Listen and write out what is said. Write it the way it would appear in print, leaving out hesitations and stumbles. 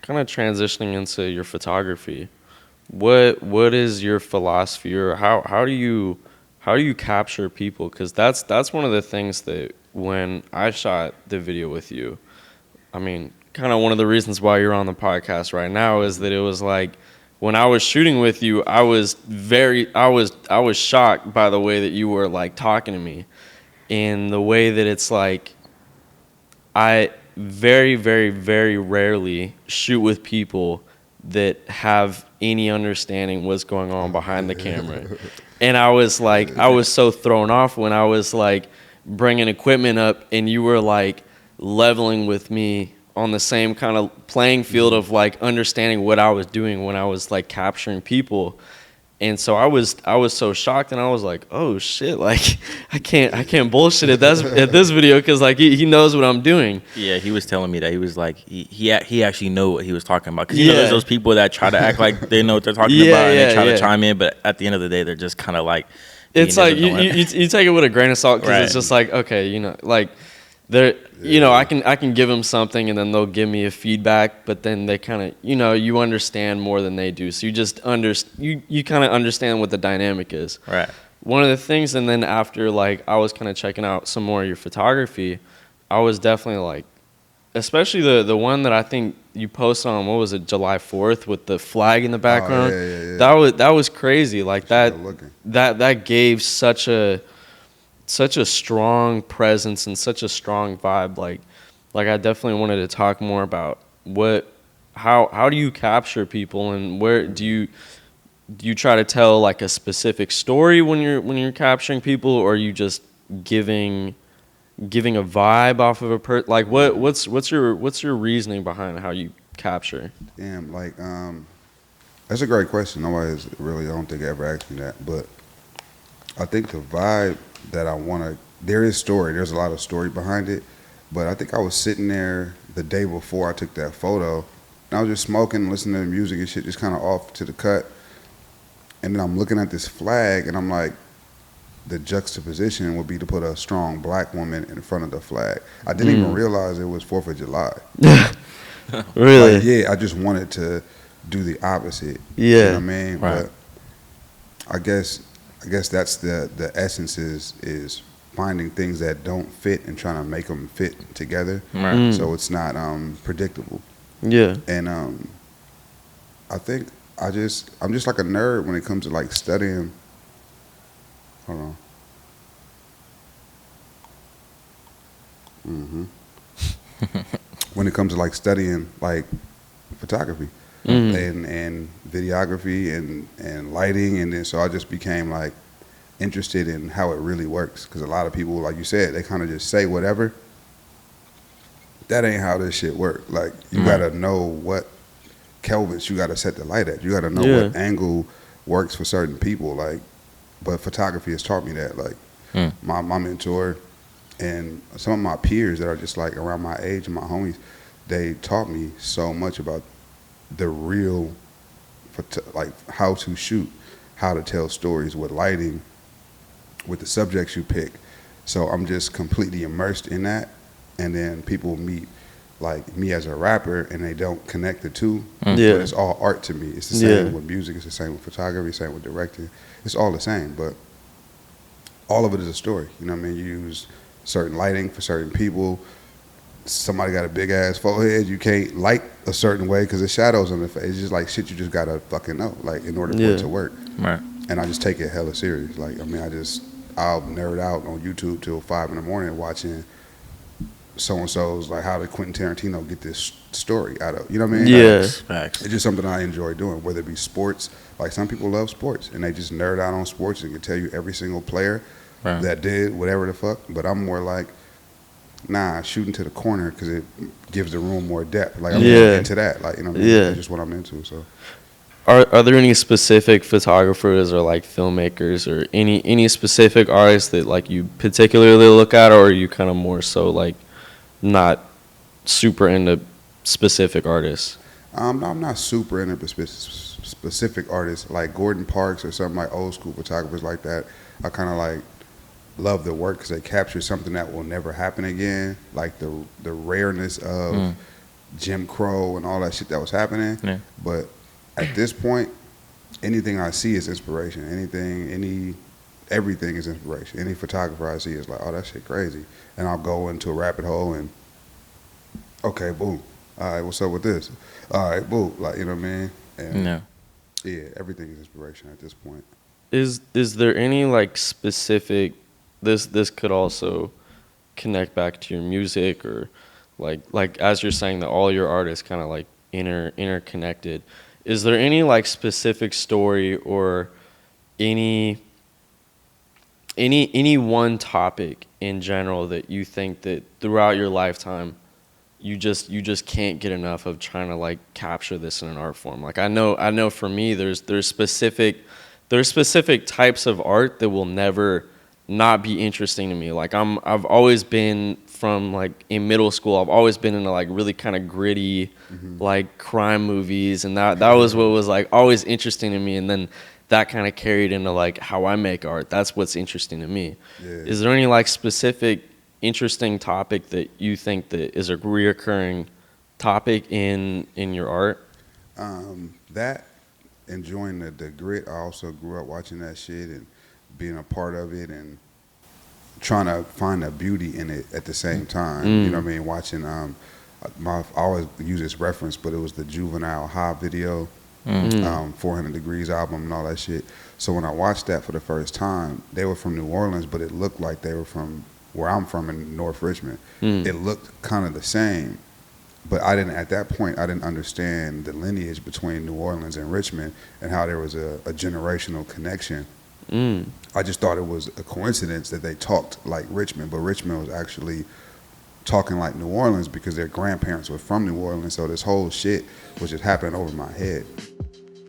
kind of transitioning into your photography, what is your philosophy, or how do you capture people? Because that's one of the things that when I shot the video with you, I mean, kind of one of the reasons why you're on the podcast right now is that it was like when I was shooting with you, I was shocked by the way that you were like talking to me, and the way that it's like I very, very, very rarely shoot with people that have any understanding what's going on behind the camera. And I was like, I was so thrown off when I was like bringing equipment up and you were like leveling with me on the same kind of playing field of like understanding what I was doing when I was like capturing people. And so I was so shocked, and I was like, oh shit, like I can't bullshit at this video, because like he knows what I'm doing. Yeah, he was telling me that he was like he actually know what he was talking about, because you know there's those people that try to act like they know what they're talking about, and they try to chime in, but at the end of the day they're just kind of like, it's like you take it with a grain of salt, because it's just like, okay, you know, like they're, you know, I can give them something and then they'll give me a feedback, but then they kind of, you know, you understand more than they do, so you just you kind of understand what the dynamic is. Right. One of the things, and then after like I was kind of checking out some more of your photography, I was definitely like, especially the one that I think you posted on, what was it, July 4th with the flag in the background. That was crazy. Like that gave such a strong presence and such a strong vibe. Like I definitely wanted to talk more about how do you capture people, and where do you try to tell like a specific story when you're capturing people, or are you just giving a vibe off of a like what's your reasoning behind how you capture? Damn, like that's a great question. Nobody's really, I don't think, ever asked me that, but I think the vibe that I want to, there's a lot of story behind it, but I think I was sitting there the day before I took that photo, and I was just smoking, listening to the music and shit, just kind of off to the cut, and then I'm looking at this flag, and I'm like, the juxtaposition would be to put a strong black woman in front of the flag. I didn't even realize it was 4th of July. Really? Like, yeah, I just wanted to do the opposite. Yeah. You know what I mean? Right. But I guess that's the essence is finding things that don't fit and trying to make them fit together. Right. So it's not predictable. Yeah. And I think I'm just like a nerd when it comes to like studying. Hold on. When it comes to like studying like photography and videography and lighting, and then so I just became like interested in how it really works, because a lot of people, like you said, they kind of just say whatever. That ain't how this shit works. Like you gotta know what kelvins you gotta set the light at. You gotta know what angle works for certain people. Like, but photography has taught me that. Like my mentor and some of my peers that are just like around my age and my homies, they taught me so much about the real, like how to shoot, how to tell stories with lighting, with the subjects you pick. So I'm just completely immersed in that, and then people meet like me as a rapper and they don't connect the two, but it's all art to me. It's the same with music, it's the same with photography, same with directing. It's all the same, but all of it is a story. You know what I mean? You use certain lighting for certain people. Somebody got a big ass forehead, you can't light a certain way because the shadows on the face. It's just like shit you just gotta fucking know, like in order for it to work. Right. And I just take it hella serious. Like, I mean, I'll nerd out on YouTube till 5 in the morning watching so-and-so's, like how did Quentin Tarantino get this story out of, you know what I mean? Yeah. Facts. It's just something I enjoy doing, whether it be sports. Like some people love sports and they just nerd out on sports and can tell you every single player that did whatever the fuck. But I'm more like, nah, shooting to the corner because it gives the room more depth. Like I'm into that. Like, you know what I mean? That's just what I'm into. So. Are there any specific photographers or like filmmakers or any specific artists that like you particularly look at, or are you kind of more so like not super into specific artists? No, I'm not super into specific artists like Gordon Parks or something, like old school photographers like that. I kind of like love their work because they capture something that will never happen again, like the rareness of Jim Crow and all that shit that was happening. Yeah. But at this point, anything I see is inspiration. Everything is inspiration. Any photographer I see is like, oh, that shit crazy. And I'll go into a rabbit hole and, okay, boom. All right, what's up with this? All right, boom. Like, you know what I mean? And yeah, everything is inspiration at this point. Is there any like specific, this could also connect back to your music, or like as you're saying that all your art is kind of like interconnected. Is there any like specific story or any one topic in general that you think that throughout your lifetime you just can't get enough of trying to like capture this in an art form? Like I know for me there's specific types of art that will never not be interesting to me. Like I've always been, from like in middle school, I've always been into like really kind of gritty like crime movies, and that was what was like always interesting to me, and then that kind of carried into like how I make art. That's what's interesting to me. Yeah. Is there any like specific interesting topic that you think that is a reoccurring topic in your art? That, enjoying the grit. I also grew up watching that shit and being a part of it and trying to find the beauty in it at the same time. You know what I mean? Watching, I always use this reference, but it was the Juvenile High video, 400 Degrees album and all that shit. So when I watched that for the first time, they were from New Orleans, but it looked like they were from where I'm from in North Richmond. It looked kind of the same. But at that point, I didn't understand the lineage between New Orleans and Richmond and how there was a generational connection. I just thought it was a coincidence that they talked like Richmond, but Richmond was actually talking like New Orleans because their grandparents were from New Orleans. So this whole shit was just happening over my head.